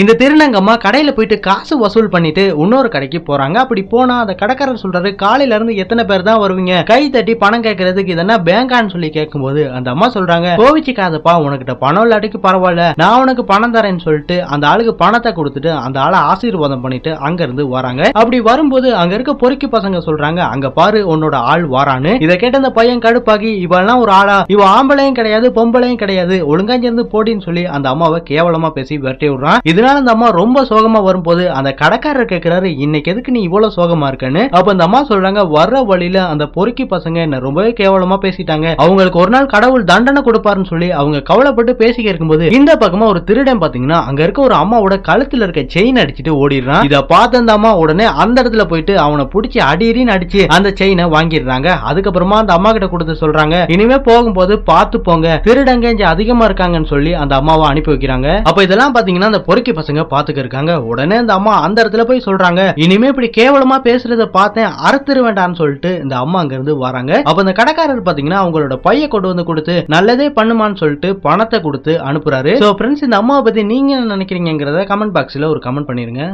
இந்த திருநங்கம்மா கடையில போயிட்டு காசு வசூல் பண்ணிட்டு இன்னொரு கடைக்கு போறாங்க. அப்படி போனா அந்த கடைக்காரர் சொல்றாரு, காலையில இருந்து எத்தனை பேர் தான் வருவீங்க, கை தட்டி பணம் கேட்கறதுக்கு இதென்ன பேங்கான்னு சொல்லி கேட்கும்போது அந்த அம்மா சொல்றாங்க, கோவிச்சுக்காதப்பா, உனக்கிட்ட பணம் இல்லாட்டிக்கு பரவாயில்ல, நான் உனக்கு பணம் தரேன்னு சொல்லிட்டு அந்த ஆளுக்கு பணத்தை கொடுத்துட்டு அந்த ஆளை ஆசீர்வாதம் பண்ணிட்டு அங்க இருந்து வராங்க. அப்படி வரும்போது அங்க இருக்க பொறுக்கி பசங்க சொல்றாங்க, அங்க பாரு உன்னோட ஆள் வாரான்னு. இதை கேட்ட அந்த பையன் கடுப்பாகி, இவெல்லாம் ஒரு ஆளா, இவ ஆம்பளையும் கிடையாது பொம்பளையும் கிடையாது, ஒழுங்கா இருந்து போடின்னு சொல்லி அந்த அம்மாவை கேவலமா பேசி விரட்டி விடுறான். இதனால அந்த அம்மா ரொம்ப சோகமா வரும்போது அந்த கடைக்காரர் கேட்கிறாரு, இன்னைக்கு எதுக்கு நீ இவ்வளவு சோகமா இருக்கன்னு. அப்ப அந்த அம்மா சொல்றாங்க, வர்ற வழியில அந்த பொறுக்கி பசங்க என்ன ரொம்பவே கேவலமா பேசிட்டாங்க, அவங்களுக்கு ஒரு நாள் கடவுள் தண்டனை கொடுப்பாருன்னு சொல்லி அவங்க கவலைப்பட்டு பேசிக்க இருக்கும்போது இந்த பக்கமா ஒரு திருடன் பாத்தீங்கன்னா அங்க இருக்க ஒரு அம்மாவோட கழுத்துல இருக்க செயின் அடிச்சுட்டு ஓடிடுறான். இத பார்த்த அந்த அம்மா உடனே அந்த இடத்துல போயிட்டு அவனை பிடிச்சி அடின்னு அடிச்சு அந்த செயினை வாங்கிடுறாங்க. அதுக்கப்புறமா அந்த அம்மா கிட்ட கொடுத்து சொல்றாங்க, இனிமே போகும்போது பார்த்து போங்க, திருடங்க இங்க அதிகமா இருக்காங்கன்னு சொல்லி அந்த அம்மாவை அனுப்பி வைக்கிறாங்க. அப்ப இதெல்லாம் பாத்தீங்கன்னா அந்த பொறுக்கி பசங்க பாத்துக்க இருக்காங்க. உடனே அந்த அம்மா அந்த இடத்துல போய் சொல்றாங்க, இனிமே இப்படி கேவலமா பேசுறத பார்த்தேன், அறுத்துரு வேண்டாம்னு சொல்லிட்டு இந்த அம்மா அங்க இருந்து வராங்க. அப்ப அந்த கடைக்காரர் பாத்தீங்கன்னா அவங்களோட பைய கொண்டு வந்து கொடுத்து நல்லதே பண்ணுமான்னு சொல்லிட்டு பணத்தை கொடுத்து அனுப்புறாரு. சோ ஃப்ரெண்ட்ஸ், இந்த அம்மாவை பத்தி நீங்க என்ன நினைக்கிறீங்கிறத கமெண்ட் பாக்ஸ்ல ஒரு கமெண்ட் பண்ணிருங்க.